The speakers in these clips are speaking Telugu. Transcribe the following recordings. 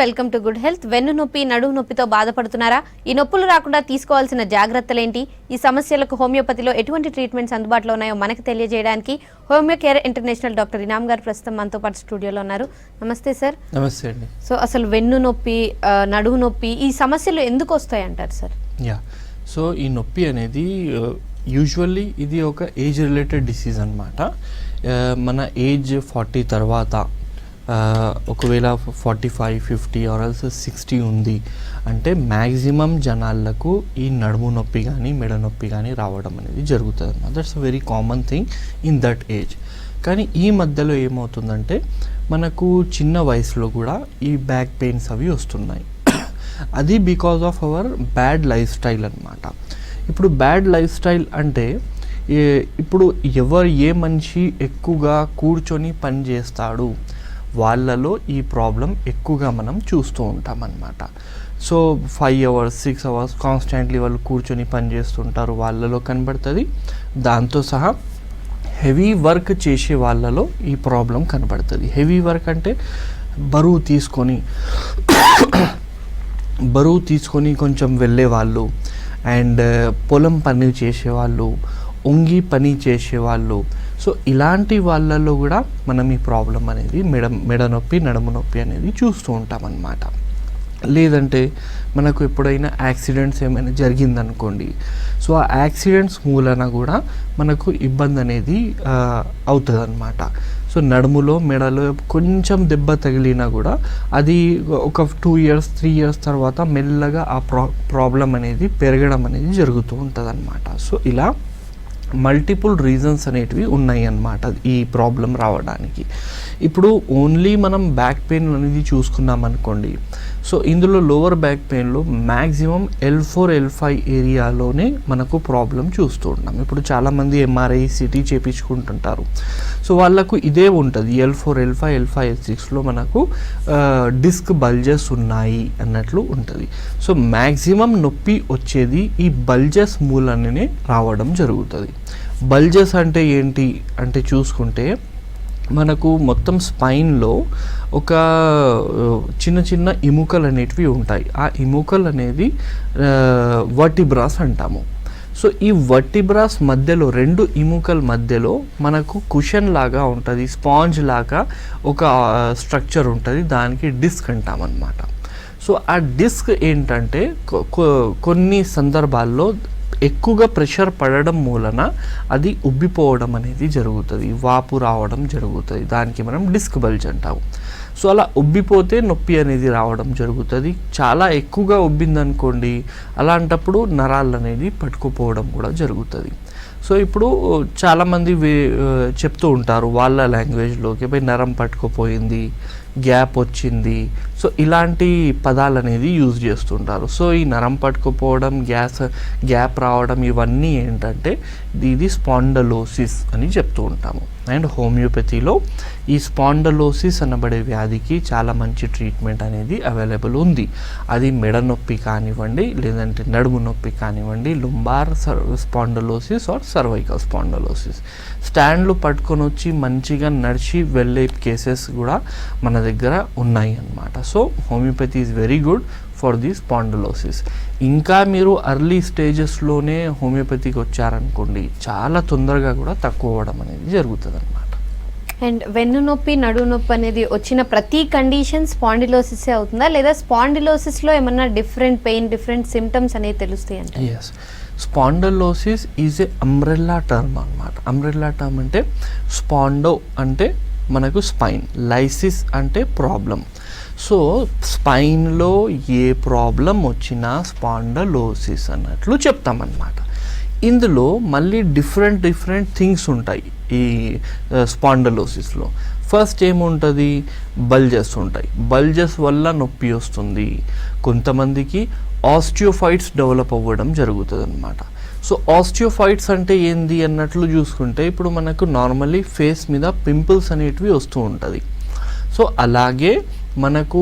Welcome to good health. వెన్ను నొప్పి, నడుము నొప్పితో బాధపడుతున్నారా? ఈ నొప్పులు రాకుండా తీసుకోవాల్సిన జాగ్రత్తలేంటి? ఈ సమస్యలకు హోమియోపతిలో ఎటువంటి ట్రీట్మెంట్స్ అందుబాటులో ఉన్నాయో మనకు తెలియజేయడానికి హోమియో కేర్ ఇంటర్నేషనల్ డాక్టర్ ఇనామ్ గారు ప్రస్తుతం మనతో పాటు స్టూడియోలో ఉన్నారు. నమస్తే సార్. నమస్తే అండి. సో అసలు వెన్ను నొప్పి, నడుము నొప్పి ఈ సమస్యలు ఎందుకు వస్తాయి అంటారు సార్? సో ఈ నొప్పి అనేది యూజువల్లీ ఇది ఒక ఏజ్ రిలేటెడ్ డిసీజ్ అనమాట. మన ఏజ్ 40 తర్వాత ఒకవేళ 45, 50 ఆర్ఎల్స్ 60 ఉంది అంటే మ్యాక్సిమం జనాలకు ఈ నడుము నొప్పి కానీ మెడ నొప్పి కానీ రావడం అనేది జరుగుతుంది అన్నమాట. That's a very common thing in that age. కానీ ఈ మధ్యలో ఏమవుతుందంటే మనకు చిన్న వయసులో కూడా ఈ బ్యాక్ పెయిన్స్ అవి వస్తున్నాయి. అది because of our bad life style అనమాట. ఇప్పుడు బ్యాడ్ లైఫ్ స్టైల్ అంటే ఇప్పుడు ఏ మనిషి ఎక్కువగా కూర్చొని పని చేస్తాడు వాళ్ళలో ఈ ప్రాబ్లం ఎక్కువగా మనం చూస్తూ ఉంటాం అన్నమాట. సో 5 hours 6 hours కాన్స్టెంట్లీ వాళ్ళు కూర్చొని పని చేస్తుంటారు, వాళ్ళలో కనబడుతుంది. దాంతో సహా హెవీ వర్క్ చేసే వాళ్ళలో ఈ ప్రాబ్లం కనబడుతుంది. హెవీ వర్క్ అంటే బరువు తీసుకొని కొంచెం వెళ్ళే వాళ్ళు, అండ్ పొలం పని చేసేవాళ్ళు, ఒంగి పని చేసేవాళ్ళు. సో ఇలాంటి వాళ్ళల్లో కూడా మనం ఈ ప్రాబ్లం అనేది మెడ నొప్పి, నడుము నొప్పి అనేది చూస్తూ ఉంటాం అన్నమాట. లేదంటే మనకు ఎప్పుడైనా యాక్సిడెంట్స్ ఏమైనా జరిగిందనుకోండి, సో ఆ యాక్సిడెంట్స్ మూలన కూడా మనకు ఇబ్బంది అనేది అవుతుంది అన్నమాట. సో నడుములో మెడలో కొంచెం దెబ్బ తగిలినా కూడా అది ఒక 2 years 3 years తర్వాత మెల్లగా ఆ ప్రాబ్లం అనేది పెరగడం అనేది జరుగుతూ ఉంటుంది అన్నమాట. సో ఇలా మల్టిపుల్ రీజన్స్ అనేటివి ఉన్నాయి అన్నమాట ఈ ప్రాబ్లం రావడానికి. ఇప్పుడు ఓన్లీ మనం బ్యాక్ పెయిన్ అనేది చూసుకున్నాం అనుకోండి, సో ఇందులో lower back పెయిన్లో maximum L4 L5 ఏరియాలోనే మనకు ప్రాబ్లం చూస్తూ ఉన్నాం. ఇప్పుడు చాలామంది MRI CT చేయించుకుంటుంటారు. సో వాళ్ళకు ఇదే ఉంటుంది, L4 L5 L5 L6లో మనకు డిస్క్ బల్జెస్ ఉన్నాయి అన్నట్లు ఉంటుంది. సో మ్యాక్సిమం నొప్పి వచ్చేది ఈ బల్జెస్ మూలనే రావడం జరుగుతుంది. బల్జెస్ అంటే ఏంటి అంటే చూసుకుంటే మనకు మొత్తం స్పైన్లో ఒక చిన్న చిన్న ఎముకలు అనేటివి ఉంటాయి. ఆ ఎముకలు అనేది వర్టిబ్రాస్ అంటాము. సో ఈ వర్టిబ్రాస్ మధ్యలో 2 ఎముకల మధ్యలో మనకు కుషన్ లాగా ఉంటుంది, స్పాంజ్ లాగా ఒక స్ట్రక్చర్ ఉంటుంది, దానికి డిస్క్ అంటాం అన్నమాట. సో ఆ డిస్క్ ఏంటంటే కొన్ని సందర్భాల్లో ఎక్కువగా ప్రెషర్ పడడం మూలన అది ఉబ్బిపోవడం అనేది జరుగుతుంది, వాపు రావడం జరుగుతుంది. దానికి మనం డిస్క్ బల్జ్ అంటాము. సో అలా ఉబ్బిపోతే నొప్పి అనేది రావడం జరుగుతుంది. చాలా ఎక్కువగా ఉబ్బిందనుకోండి, అలాంటప్పుడు నరాలు అనేది పట్టుకుపోవడం కూడా జరుగుతుంది. సో ఇప్పుడు చాలామంది చెప్తూ ఉంటారు వాళ్ళ లాంగ్వేజ్లోకి, పోయి నరం పట్టుకుపోయింది, గ్యాప్ వచ్చింది, సో ఇలాంటి పదాలు అనేది యూజ్ చేస్తుంటారు. సో ఈ నరం పట్టుకుపోవడం, గ్యాప్ రావడం ఇవన్నీ ఏంటంటే ఇది స్పాండలోసిస్ అని చెప్తూ ఉంటాము. అండ్ హోమియోపతిలో ఈ స్పాండలోసిస్ అనబడే వ్యాధికి చాలా మంచి ట్రీట్మెంట్ అనేది అవైలబుల్ ఉంది. అది మెడ నొప్పి కానివ్వండి, లేదంటే నడుము నొప్పి కానివ్వండి, lumbar spondylosis or cervical spondylosis. స్టాండ్లు పట్టుకొని వచ్చి మంచిగా నడిచి వెళ్ళే కేసెస్ కూడా మన దగ్గర ఉన్నాయి అన్నమాట. So homeopathy is very good for the spondylosis. ఇంకా మీరు అర్లీ స్టేజెస్లోనే హోమియోపతికి వచ్చారనుకోండి, చాలా తొందరగా కూడా తక్కువ అవ్వడం అనేది జరుగుతుంది అన్నమాట. అండ్ వెన్ను నొప్పి, నడుము నొప్పి అనేది వచ్చిన ప్రతి కండిషన్ స్పాండిలోసిస్ అవుతుందా, లేదా స్పాండిలోసిస్లో ఏమన్నా డిఫరెంట్ సిమ్టమ్స్ అనేవి తెలుస్తాయి అంటే? Yes, spondylosis is a umbrella term అన్నమాట. అంబ్రెల్లా టర్మ్ అంటే స్పాండో అంటే మనకు స్పైన్, లైసిస్ అంటే ప్రాబ్లం. సో స్పైన్లో ఏ ప్రాబ్లం వచ్చినా స్పాండలోసిస్ అన్నట్లు చెప్తామన్నమాట. ఇందులో మళ్ళీ డిఫరెంట్ థింగ్స్ ఉంటాయి ఈ స్పాండలోసిస్లో. ఫస్ట్ ఏముంటుంది, బల్జెస్ ఉంటాయి. బల్జెస్ వల్ల నొప్పి వస్తుంది. కొంతమందికి ఆస్టియోఫైట్స్ డెవలప్ అవ్వడం జరుగుతుంది అన్నమాట. సో ఆస్టియోఫైట్స్ అంటే ఏంది అన్నట్లు చూసుకుంటే, ఇప్పుడు మనకు నార్మల్లీ ఫేస్ మీద పింపుల్స్ అనేటివి వస్తూ ఉంటుంది. సో అలాగే మనకు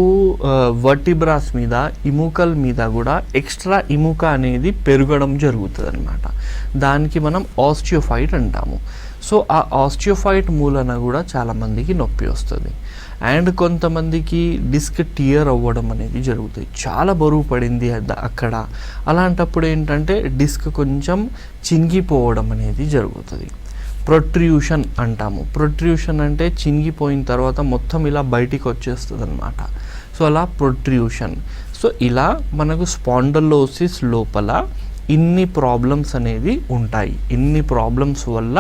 వర్టిబ్రాస్ మీద, ఎముకల మీద కూడా ఎక్స్ట్రా ఎముక అనేది పెరగడం జరుగుతుంది అన్నమాట. దానికి మనం ఆస్టియోఫైట్ అంటాము. సో ఆ ఆస్టియోఫైట్ మూలన కూడా చాలామందికి నొప్పి వస్తుంది. అండ్ కొంతమందికి డిస్క్ టియర్ అవ్వడం అనేది జరుగుతుంది, చాలా బరువు పడింది అక్కడ. అలాంటప్పుడు ఏంటంటే డిస్క్ కొంచెం చింగిపోవడం అనేది జరుగుతుంది. ప్రొట్రూషన్ అంటాము. ప్రొట్రూషన్ అంటే చినిగిపోయిన తర్వాత మొత్తం ఇలా బయటికి వచ్చేస్తుంది అనమాట. సో అలా ప్రొట్రూషన్. సో ఇలా మనకు స్పాండలోసిస్ లోపల ఇన్ని ప్రాబ్లమ్స్ అనేది ఉంటాయి. ఇన్ని ప్రాబ్లమ్స్ వల్ల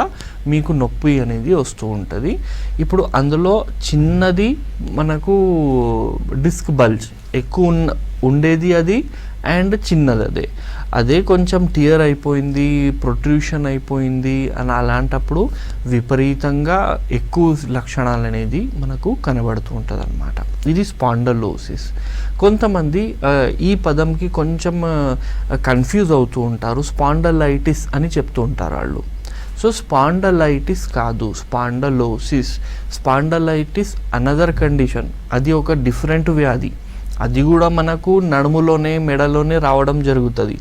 మీకు నొప్పి అనేది వస్తూ ఉంటుంది. ఇప్పుడు అందులో చిన్నది మనకు డిస్క్ బల్జ్ ఎక్కువ ఉండేది అది, అండ్ చిన్నది అదే కొంచెం టియర్ అయిపోయింది, ప్రొట్రూషన్ అయిపోయింది అని అలాంటప్పుడు విపరీతంగా ఎక్కువ లక్షణాలు అనేది మనకు కనబడుతూ ఉంటుంది అన్నమాట. ఇది స్పాండలోసిస్. కొంతమంది ఈ పదంకి కొంచెం కన్ఫ్యూజ్ అవుతూ ఉంటారు, స్పాండలైటిస్ అని చెప్తూ ఉంటారు వాళ్ళు. సో స్పాండలైటిస్ కాదు, స్పాండలోసిస్. స్పాండలైటిస్ అనదర్ కండిషన్, అది ఒక డిఫరెంట్ వ్యాధి. అది కూడా మనకు నడుములోనే మెడలోనే రావడం జరుగుతుంది,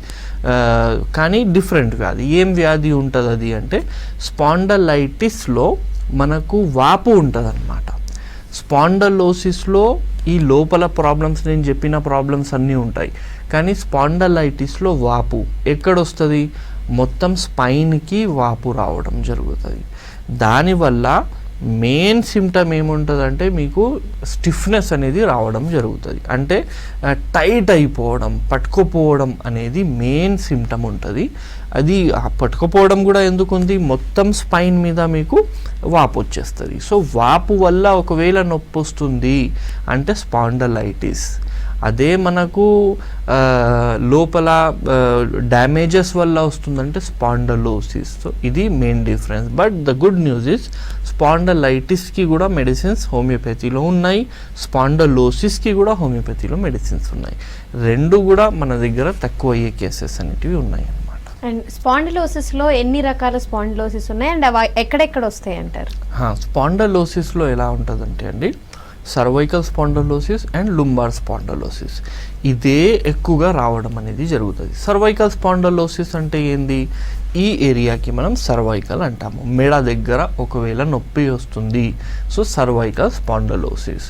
కానీ డిఫరెంట్ వ్యాధి. ఏం వ్యాధి ఉంటుంది అది అంటే స్పాండలైటిస్లో మనకు వాపు ఉంటుంది అన్నమాట. స్పాండలోసిస్లో ఈ లోపల ప్రాబ్లమ్స్, నేను చెప్పిన ప్రాబ్లమ్స్ అన్నీ ఉంటాయి, కానీ స్పాండలైటిస్లో వాపు ఎక్కడొస్తుంది, మొత్తం స్పైన్కి వాపు రావడం జరుగుతుంది. దానివల్ల మెయిన్ సిమ్టమ్ ఏముంటుందంటే మీకు స్టిఫ్నెస్ అనేది రావడం జరుగుతుంది. అంటే టైట్ అయిపోవడం, పట్టుకుపోవడం అనేది మెయిన్ సిమ్టమ్ ఉంటుంది. అది పట్టుకుపోవడం కూడా ఎందుకు ఉంది, మొత్తం స్పైన్ మీద మీకు వాపు వచ్చేస్తుంది. సో వాపు వల్ల ఒకవేళ నొప్పి వస్తుంది అంటే స్పాండలైటిస్. అదే మనకు లోపల డ్యామేజెస్ వల్ల వస్తుందంటే స్పాండలోసిస్. సో ఇది main difference. But the good news is స్పాండలైటిస్కి కూడా మెడిసిన్స్ హోమియోపతిలో ఉన్నాయి, స్పాండలోసిస్కి కూడా హోమియోపతిలో మెడిసిన్స్ ఉన్నాయి. రెండు కూడా మన దగ్గర తక్కువ అయ్యే కేసెస్ అనేటివి ఉన్నాయి అన్నమాట. అండ్ స్పాండిలోసిస్లో ఎన్ని రకాల స్పాండిలోసిస్ ఉన్నాయి అండ్ అవి ఎక్కడెక్కడ వస్తాయి అంటారు? స్పాండలోసిస్లో ఎలా ఉంటుందంటే అండి, cervical spondylosis and lumbar spondylosis ఇదే ఎక్కువగా రావడం అనేది జరుగుతుంది. సర్వైకల్ స్పాండలోసిస్ అంటే ఏంది, ఈ ఏరియాకి మనం సర్వైకల్ అంటాము. మెడ దగ్గర ఒకవేళ నొప్పి వస్తుంది, సో సర్వైకల్ స్పాండలోసిస్.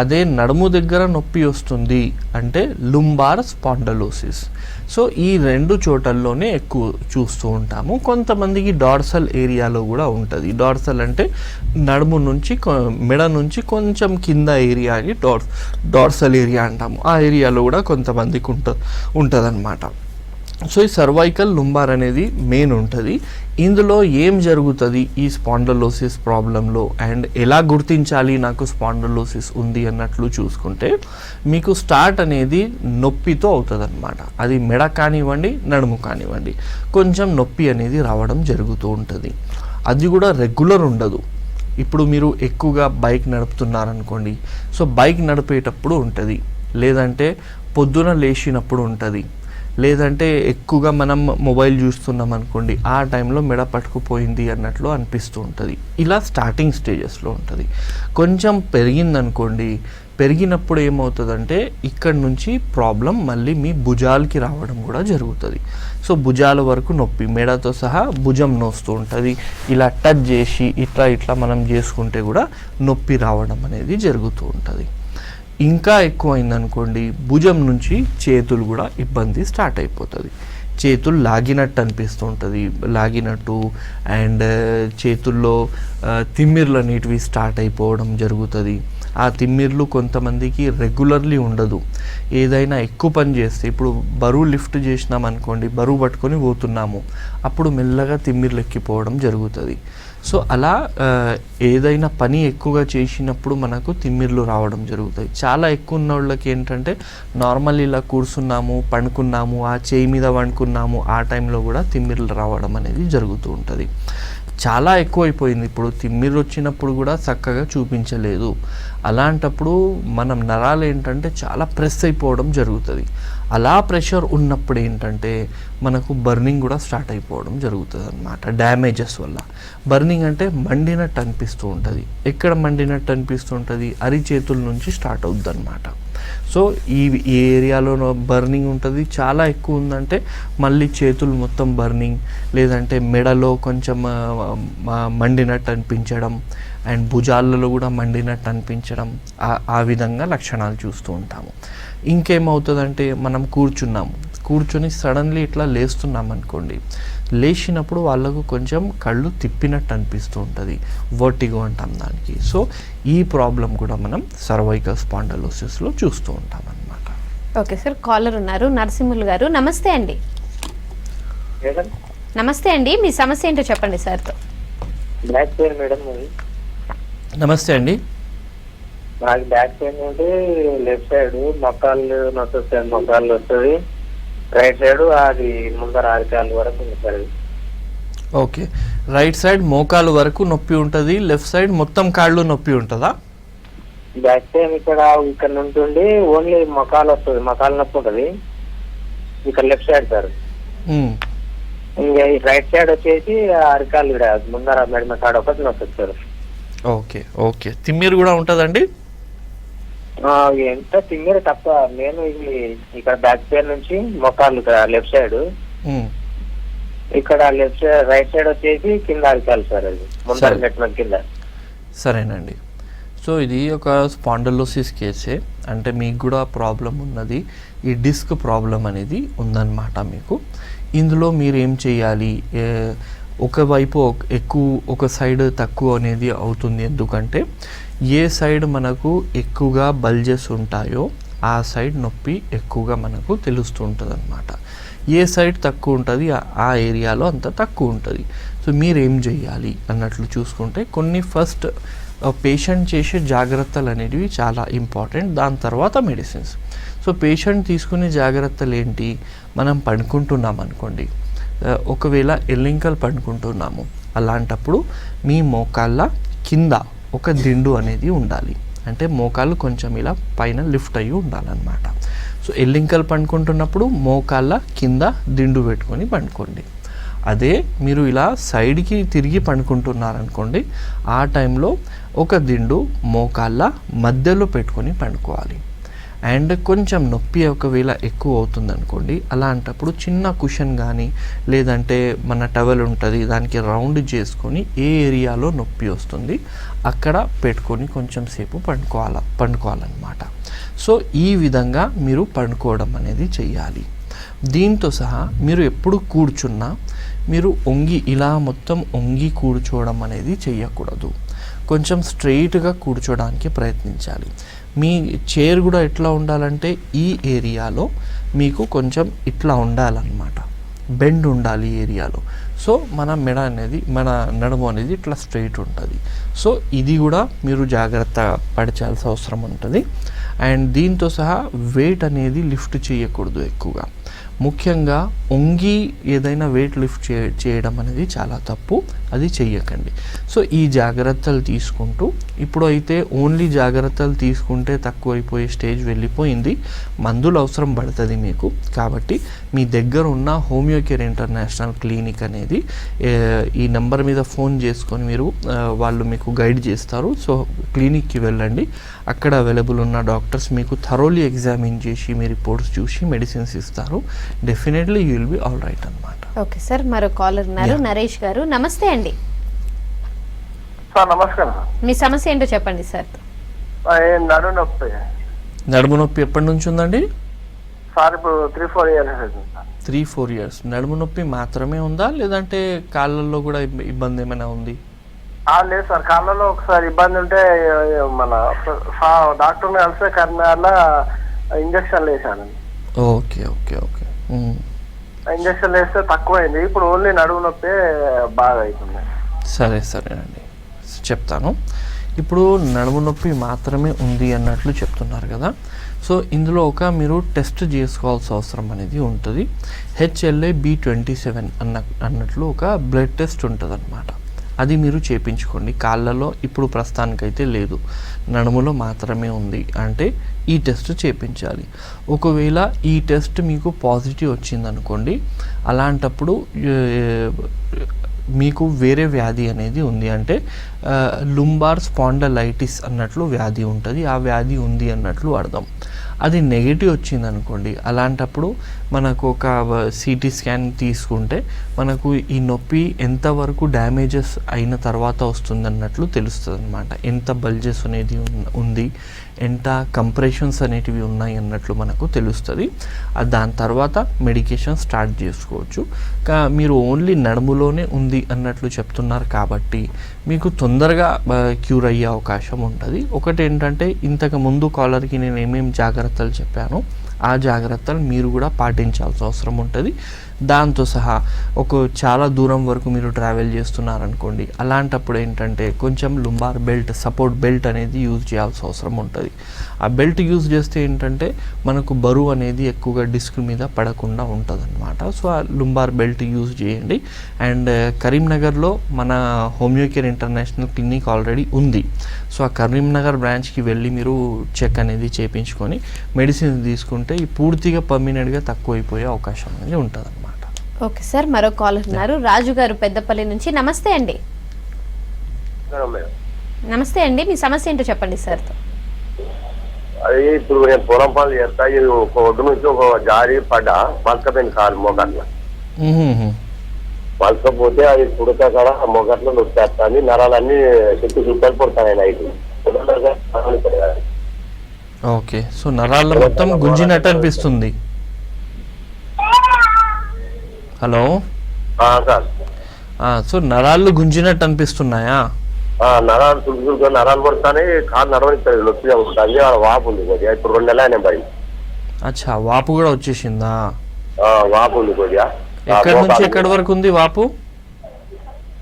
అదే నడుము దగ్గర నొప్పి వస్తుంది అంటే లుంబార్ స్పాండలోసిస్. సో ఈ రెండు చోటల్లోనే ఎక్కువ చూస్తూ ఉంటాము. కొంతమందికి డార్సల్ ఏరియాలో కూడా ఉంటుంది. డార్సల్ అంటే నడుము నుంచి మెడ నుంచి కొంచెం కింద ఏరియాని డార్సల్ ఏరియా అంటాము. ఆ ఏరియాలో కూడా కొంతమందికి ఉంటుందన్నమాట. సో ఈ సర్వైకల్ లుంబార్ అనేది మెయిన్ ఉంటుంది. ఇందులో ఏం జరుగుతుంది ఈ స్పాండలోసిస్ ప్రాబ్లంలో అండ్ ఎలా గుర్తించాలి నాకు స్పాండలోసిస్ ఉంది అన్నట్లు చూసుకుంటే, మీకు స్టార్ట్ అనేది నొప్పితో అవుతుంది అనమాట. అది మెడ కానివ్వండి, నడుము కానివ్వండి, కొంచెం నొప్పి అనేది రావడం జరుగుతూ ఉంటుంది. అది కూడా రెగ్యులర్ ఉండదు. ఇప్పుడు మీరు ఎక్కువగా బైక్ నడుపుతున్నారనుకోండి, సో బైక్ నడిపేటప్పుడు ఉంటుంది, లేదంటే పొద్దున లేచినప్పుడు ఉంటుంది, లేదంటే ఎక్కువగా మనం మొబైల్ చూస్తున్నాం అనుకోండి, ఆ టైంలో మెడ పట్టుకుపోయింది అన్నట్లు అనిపిస్తూ ఉంటుంది. ఇలా స్టార్టింగ్ స్టేజెస్లో ఉంటుంది. కొంచెం పెరిగిందనుకోండి, పెరిగినప్పుడు ఏమవుతుందంటే ఇక్కడ నుంచి ప్రాబ్లం మళ్ళీ మీ భుజాలకి రావడం కూడా జరుగుతుంది. సో భుజాల వరకు నొప్పి, మెడతో సహా భుజం నొస్తూ ఉంటుంది. ఇలా టచ్ చేసి ఇట్లా మనం చేసుకుంటే కూడా నొప్పి రావడం అనేది జరుగుతూ ఉంటుంది. ఇంకా ఎక్కువ అయిందనుకోండి, భుజం నుంచి చేతులు కూడా ఇబ్బంది స్టార్ట్ అయిపోతుంది. చేతులు లాగినట్టు అనిపిస్తూ ఉంటుంది, లాగినట్టు, అండ్ చేతుల్లో తిమ్మిర్లు అనేటివి స్టార్ట్ అయిపోవడం జరుగుతుంది. ఆ తిమ్మిర్లు కొంతమందికి రెగ్యులర్లీ ఉండదు. ఏదైనా ఎక్కువ పని చేస్తే, ఇప్పుడు బరువు లిఫ్ట్ చేసినాం అనుకోండి, బరువు పట్టుకొని పోతున్నాము, అప్పుడు మెల్లగా తిమ్మిర్లు ఎక్కిపోవడం జరుగుతుంది. సో అలా ఏదైనా పని ఎక్కువగా చేసినప్పుడు మనకు తిమ్మిర్లు రావడం జరుగుతాయి. చాలా ఎక్కువ ఉన్న వాళ్ళకి ఏంటంటే నార్మల్ ఇలా కూర్చున్నాము, పండుకున్నాము, ఆ చేయి మీద వండుకున్నాము, ఆ టైంలో కూడా తిమ్మిర్లు రావడం అనేది జరుగుతూ ఉంటుంది. చాలా ఎక్కువైపోయింది, ఇప్పుడు తిమ్మిర్లు వచ్చినప్పుడు కూడా చక్కగా చూపించలేదు. అలాంటప్పుడు మనం నరాలు ఏంటంటే చాలా ప్రెస్ అయిపోవడం జరుగుతుంది. అలా ప్రెషర్ ఉన్నప్పుడు ఏంటంటే మనకు బర్నింగ్ కూడా స్టార్ట్ అయిపోవడం జరుగుతుంది అన్నమాట, డ్యామేజెస్ వల్ల. బర్నింగ్ అంటే మండినట్టు అనిపిస్తూ ఉంటుంది. ఎక్కడ మండినట్టు అనిపిస్తూ ఉంటుంది, అరిచేతుల నుంచి స్టార్ట్ అవుద్ది అనమాట. సో ఈ ఏరియాలో బర్నింగ్ ఉంటుంది, చాలా ఎక్కువ ఉందంటే మళ్ళీ చేతులు మొత్తం బర్నింగ్, లేదంటే మెడలో కొంచెం మండినట్టు అనిపించడం అండ్ భుజాలలో కూడా మండినట్టు అనిపించడం, ఆ విధంగా లక్షణాలు చూస్తూ ఉంటాము. ఇంకేమవుతుందంటే మనం కూర్చొని సడన్లీ ఇట్లా లేస్తున్నాం అనుకోండి, లేచినప్పుడు వాళ్ళకు కొంచెం కళ్ళు తిప్పినట్టు అనిపిస్తూ ఉంటుంది, వర్టిగో అంటాం దానికి. సో ఈ ప్రాబ్లం కూడా మనం సర్వైకల్ స్పాండలోసిస్లో చూస్తూ ఉంటాం అన్నమాట. ఓకే సార్, కాలర్ ఉన్నారు, నరసింహులు గారు. నమస్తే అండి. నమస్తే అండి, మీ సమస్య ఏంటో చెప్పండి సార్తో. Back pain madam. నమస్తే అండి. నాకు బ్యాక్ పెయిన్ అంటే లెఫ్ట్ సైడ్ మొక్కాళ్ళు నొస్తుంది, మొక్కాళ్ళు వస్తుంది. రైట్ సైడ్ అది ముందర ఆరికాలు వరకు ఉంది సార్. ఓకే, రైట్ సైడ్ మోకాలు వరకు నొప్పి ఉంటుంది, లెఫ్ట్ సైడ్ మొత్తం కాళ్ళు నొప్పి ఉంటుందా? బ్యాక్ పెయిన్ ఇక్కడ నుండి ఓన్లీ మొక్కాలు వస్తుంది, మొక్కాలు నొప్పి ఉంటుంది ఇక్కడ లెఫ్ట్ సైడ్ సార్. ఇంకా రైట్ సైడ్ వచ్చేసి అరికాలు కూడా ముందర మెడమ కాడ ఒకటి నొస్తుంది సార్. ఓకే ఓకే, తిమ్మిరి కూడా ఉంటుందండి? ఎంత తింగరు తప్ప. నేను ఇది ఇక్కడ బ్యాక్ పెయిన్ నుంచి మొక్కాలు ఇక్కడ లెఫ్ట్ సైడ్, ఇక్కడ లెఫ్ట్ సైడ్ రైట్ సైడ్ వచ్చేసి కింద అరికాలు సార్, అది ముందర నెట్వర్క్ కింద. సరేనండి. సో ఇది ఒక స్పాండలోసిస్ కేసే, అంటే మీకు కూడా ప్రాబ్లం ఉన్నది, ఈ డిస్క్ ప్రాబ్లం అనేది ఉందన్నమాట మీకు. ఇందులో మీరు ఏం చేయాలి, ఒకవైపు ఎక్కువ ఒక సైడ్ తక్కువ అనేది అవుతుంది. ఎందుకంటే ఏ సైడ్ మనకు ఎక్కువగా బల్జెస్ ఉంటాయో ఆ సైడ్ నొప్పి ఎక్కువగా మనకు తెలుస్తూ ఉంటుంది అన్నమాట. ఏ సైడ్ తక్కువ ఉంటుంది ఆ ఏరియాలో అంత తక్కువ ఉంటుంది. సో మీరు ఏం చేయాలి అన్నట్లు చూసుకుంటే కొన్ని ఫస్ట్ పేషెంట్ చేసే జాగ్రత్తలు అనేవి చాలా ఇంపార్టెంట్, దాని తర్వాత మెడిసిన్స్. సో పేషెంట్ తీసుకునే జాగ్రత్తలు ఏంటి, మనం పడుకుంటున్నాం అనుకోండి, ఒకవేళ ఎల్లింకలు పడుకుంటున్నాము, అలాంటప్పుడు మీ మోకాళ్ళ కింద ఒక దిండు అనేది ఉండాలి. అంటే మోకాళ్ళు కొంచెం ఇలా పైన లిఫ్ట్ అయ్యి ఉండాలన్నమాట. సో ఎల్లింకలు పండుకుంటున్నప్పుడు మోకాళ్ళ కింద దిండు పెట్టుకొని పండుకోండి. అదే మీరు ఇలా సైడ్కి తిరిగి పండుకుంటున్నారనుకోండి, ఆ టైంలో ఒక దిండు మోకాళ్ళ మధ్యలో పెట్టుకొని పండుకోవాలి. అండ్ కొంచెం నొప్పి ఒకవేళ ఎక్కువ అవుతుంది అనుకోండి, అలాంటప్పుడు చిన్న కుషన్ కానీ లేదంటే మన టవల్ ఉంటుంది దానికి రౌండ్ చేసుకొని ఏ ఏరియాలో నొప్పి వస్తుంది అక్కడ పెట్టుకొని కొంచెం సేపు పండుకోవాలన్నమాట. సో ఈ విధంగా మీరు పండుకోవడం అనేది చెయ్యాలి. దీంతో సహా మీరు ఎప్పుడు కూర్చున్నా మీరు ఇలా మొత్తం వంగి కూర్చోవడం అనేది చెయ్యకూడదు. కొంచెం స్ట్రెయిట్గా కూర్చోడానికి ప్రయత్నించాలి. మీ చైర్ కూడా ఎట్లా ఉండాలంటే ఈ ఏరియాలో మీకు కొంచెం ఇట్లా ఉండాలన్నమాట, బెండ్ ఉండాలి ఈ ఏరియాలో. సో మన మెడ అనేది మన నడుము అనేది ఇట్లా స్ట్రెయిట్ ఉంటుంది. సో ఇది కూడా మీరు జాగ్రత్త పడాల్సిన అవసరం ఉంటుంది. అండ్ దీంతో సహా వెయిట్ అనేది లిఫ్ట్ చేయకూడదు ఎక్కువగా. ముఖ్యంగా వంగి ఏదైనా వెయిట్ లిఫ్ట్ చేయడం అనేది చాలా తప్పు, అది చెయ్యకండి. సో ఈ జాగ్రత్తలు తీసుకుంటూ, ఇప్పుడు అయితే ఓన్లీ జాగ్రత్తలు తీసుకుంటే తక్కువ అయిపోయే స్టేజ్ వెళ్ళిపోయింది, మందులు అవసరం పడుతుంది మీకు. కాబట్టి మీ దగ్గర ఉన్న హోమియో కేర్ ఇంటర్నేషనల్ క్లినిక్ అనేది ఈ నెంబర్ మీద ఫోన్ చేసుకొని మీరు వాళ్ళు మీకు గైడ్ చేస్తారు. సో క్లినిక్కి వెళ్ళండి, అక్కడ అవైలబుల్ ఉన్న డాక్టర్స్ మీకు థరోలీ ఎగ్జామిన్ చేసి మీ రిపోర్ట్స్ చూసి మెడిసిన్స్ ఇస్తారు. Definitely you will be all right అన్నమాట. ఓకే సార్, మరో కాలర్ ఉన్నారు, నరేష్ గారు. నమస్తే అండి. సార్ నమస్కారం. మీ సమస్య ఏంటో చెప్పండి సార్. నడుము నొప్పి ఎప్పటి నుంచి ఉందండి? సార్ ఇప్పుడు 3-4 years. 3-4 years. నడుము నొప్పి మాత్రమే ఉందా లేదంటే కాళ్ళల్లో కూడా ఇబ్బంది ఏమైనా ఉంది? లేదు సార్, కాళ్ళలో ఒకసారి ఇబ్బంది ఉంటే మన డాక్టర్ని కలిస్తే కర్నాల్లో ఇంజక్షన్లు వేసాను. Okay okay okay. ఇంజక్షన్ వేస్తే తక్కువైంది, ఇప్పుడు ఓన్లీ నడుము నొప్పి బాగా అవుతుంది. సరేనండి, చెప్తాను. ఇప్పుడు నడుము నొప్పి మాత్రమే ఉంది అన్నట్లు చెప్తున్నారు కదా. సో ఇందులో మీరు టెస్ట్ చేసుకోవాల్సిన అవసరం అనేది ఉంటుంది. HLA-B27 అన్నట్లు ఒక బ్లడ్ టెస్ట్ ఉంటుంది అన్నమాట. అది మీరు చేయించుకోండి. కాళ్ళలో ఇప్పుడు ప్రస్తుతానికైతే లేదు, నడుములో మాత్రమే ఉంది అంటే ఈ టెస్ట్ చేయించాలి. ఒకవేళ ఈ టెస్ట్ మీకు పాజిటివ్ వచ్చిందనుకోండి, అలాంటప్పుడు మీకు వేరే వ్యాధి అనేది ఉంది, అంటే లుంబార్ స్పాండలైటిస్ అన్నట్లు వ్యాధి ఉంటుంది. ఆ వ్యాధి ఉంది అన్నట్లు అర్థం. అది నెగిటివ్ వచ్చింది అనుకోండి, అలాంటప్పుడు మనకు ఒక సిటీ స్కాన్ తీసుకుంటే మనకు ఈ నొప్పి ఎంతవరకు డ్యామేజెస్ అయిన తర్వాత వస్తుందన్నట్లు తెలుస్తుంది అనమాట. ఎంత బల్జెస్ అనేది ఉంది, ఎంత కంప్రెషన్స్ అనేటివి ఉన్నాయి అన్నట్లు మనకు తెలుస్తుంది. దాని తర్వాత మెడికేషన్ స్టార్ట్ చేసుకోవచ్చు. మీరు ఓన్లీ నడుములోనే ఉంది అన్నట్లు చెప్తున్నారు కాబట్టి మీకు తొందరగా క్యూర్ అయ్యే అవకాశం ఉంటుంది. ఒకటి ఏంటంటే, ఇంతకు ముందు కాలర్కి నేను ఏమేమి జాగ్రత్తలు చెప్పానో ఆ జాగ్రత్తలు మీరు కూడా పాటించాల్సిన అవసరం ఉంటుంది. దాంతో సహా చాలా దూరం వరకు మీరు ట్రావెల్ చేస్తున్నారనుకోండి, అలాంటప్పుడు ఏంటంటే కొంచెం లుంబార్ బెల్ట్, సపోర్ట్ బెల్ట్ అనేది యూజ్ చేయాల్సిన అవసరం ఉంటుంది. ఆ బెల్ట్ యూజ్ చేస్తే ఏంటంటే మనకు బరువు అనేది ఎక్కువగా డిస్క్ మీద పడకుండా ఉంటుంది అనమాట. సో ఆ లుంబార్ బెల్ట్ యూజ్ చేయండి. అండ్ కరీంనగర్లో మన హోమియోకేర్ ఇంటర్నేషనల్ క్లినిక్ ఆల్రెడీ ఉంది. సో ఆ కరీంనగర్ బ్రాంచ్కి వెళ్ళి మీరు చెక్ అనేది చేయించుకొని మెడిసిన్ తీసుకుంటే ఈ పూర్తిగా పర్మనెంట్గా తక్కువైపోయే అవకాశం అనేది ఉంటుంది అనమాట. ఓకే సార్, మరో కాలర్ ఉన్నారు, రాజు గారు పెద్దపల్లి నుంచి. నమస్తే అండి. నమస్తే అండి, మీ సమస్య ఏంటో చెప్పండి సార్. అది ఇప్పుడు నేను పొలం పనులు చేస్తా, ఇది ఒక ఒడ్డు నుంచి ఒక జారి పడ్డా, పలకపోయింది కాలు మొగట్ల. పలకపోతే అది పుడక కూడా మొగట్లో నొప్పేస్తాను, నరాలన్నీ చుట్టూ చుట్టాలు పడతాయి నైట్. ఓకే, సో నరాల్లో మొత్తం గుంజినట్టు అనిపిస్తుంది. హలో సార్, సో నరాళ్ళు గుంజినట్టు అనిపిస్తున్నాయా? నరాలు చుట్టూ నరాలు పడతానే, కాలు నడవనిస్తుంది, నొప్పిగా ఉంటుంది. వాపు ఉంది కొద్దిగా, ఇప్పుడు 2 నెలలు అయినా పడింది. అచ్చా, వాపు కూడా వచ్చేసిందా? వాపు ఉంది కొద్దిగా. ఎక్కడి నుంచి ఎక్కడి వరకు ఉంది వాపు?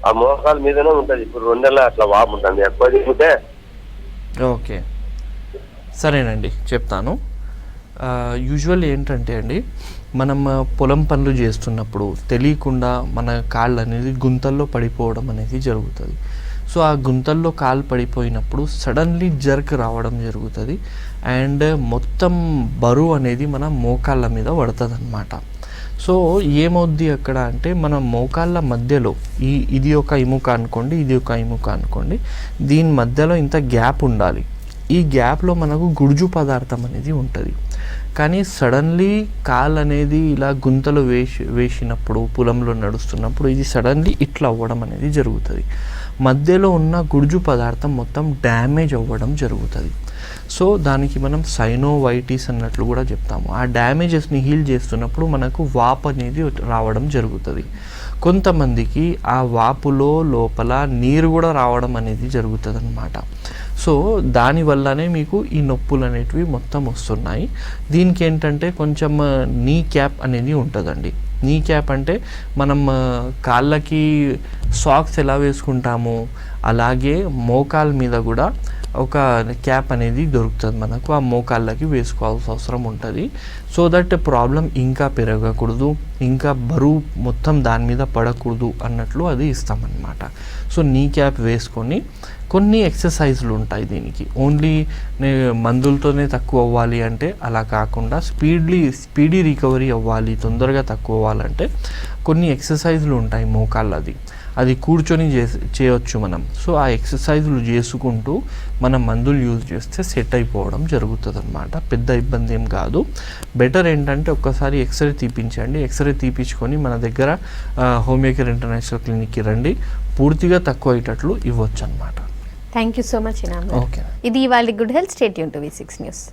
ఆ మోకాల మీదనే ఉంటుంది. ఇప్పుడు 2 నెలలు అట్లా వాపు ఉంటుంది, ఎక్కువ దిగుతే. ఓకే, సరేనండి, చెప్తాను. యూజువల్ ఏంటంటే అండి, మనం పొలం పనులు చేస్తున్నప్పుడు తెలియకుండా మన కాళ్ళు అనేది గుంతల్లో పడిపోవడం అనేది జరుగుతుంది. సో ఆ గుంతల్లో కాలు పడిపోయినప్పుడు సడన్లీ జర్క్ రావడం జరుగుతుంది. అండ్ మొత్తం బరువు అనేది మన మోకాళ్ళ మీద పడుతుంది అన్నమాట. సో ఏమవుద్ది అక్కడ అంటే, మన మోకాళ్ళ మధ్యలో ఇది ఒక ఎముక అనుకోండి, ఇది ఒక ఎముక అనుకోండి, దీని మధ్యలో ఇంత గ్యాప్ ఉండాలి. ఈ గ్యాప్లో మనకు గుడ్జు పదార్థం అనేది ఉంటుంది. కానీ సడన్లీ కాలు అనేది ఇలా గుంతలు వేసినప్పుడు, పొలంలో నడుస్తున్నప్పుడు ఇది సడన్లీ ఇట్లా అవ్వడం అనేది జరుగుతుంది. మధ్యలో ఉన్న గుడ్జు పదార్థం మొత్తం డ్యామేజ్ అవ్వడం జరుగుతుంది. సో దానికి మనం సైనోవైటిస్ అన్నట్లు కూడా చెప్తాము. ఆ డ్యామేజెస్ని హీల్ చేస్తున్నప్పుడు మనకు వాపు అనేది రావడం జరుగుతుంది. కొంతమందికి ఆ వాపులో లోపల నీరు కూడా రావడం అనేది జరుగుతుంది అన్నమాట. సో దానివల్లనే మీకు ఈ నొప్పులు అనేటివి మొత్తం వస్తున్నాయి. దీనికి ఏంటంటే కొంచెం నీ క్యాప్ అనేది ఉంటుందండి. నీ క్యాప్ అంటే మనం కాళ్ళకి సాక్స్ ఎలా వేసుకుంటామో అలాగే మోకాళ్ళ మీద కూడా ఒక క్యాప్ అనేది దొరుకుతుంది మనకు, ఆ మోకాళ్ళకి వేసుకోవాల్సిన అవసరం ఉంటుంది. సో దట్ ప్రాబ్లం ఇంకా పెరగకూడదు, ఇంకా బరువు మొత్తం దాని మీద పడకూడదు అన్నట్లు అది ఇస్తామన్నమాట. సో నీ క్యాప్ వేసుకొని కొన్ని ఎక్సర్సైజ్లు ఉంటాయి దీనికి. ఓన్లీ మందులతోనే తక్కువ అవ్వాలి అంటే అలా కాకుండా స్పీడీ రికవరీ అవ్వాలి, తొందరగా తక్కువ అవ్వాలంటే కొన్ని ఎక్సర్సైజ్లు ఉంటాయి మోకాళ్ళది. అది కూర్చొని చేయొచ్చు మనం. సో ఆ ఎక్సర్సైజ్లు చేసుకుంటూ మనం మందులు యూజ్ చేస్తే సెట్ అయిపోవడం జరుగుతుంది అన్నమాట. పెద్ద ఇబ్బంది ఏం కాదు. బెటర్ ఏంటంటే ఒక్కసారి ఎక్స్రే తీపించండి. ఎక్స్రే తీపించుకొని మన దగ్గర హోమియోకేర్ ఇంటర్నేషనల్ క్లినిక్కి రండి, పూర్తిగా తక్కువ అయ్యేటట్లు ఇవ్వచ్చు అన్నమాట. Thank you so much Inam. Okay, ఇది ఇవాళ good health. Stay tune to V6 news.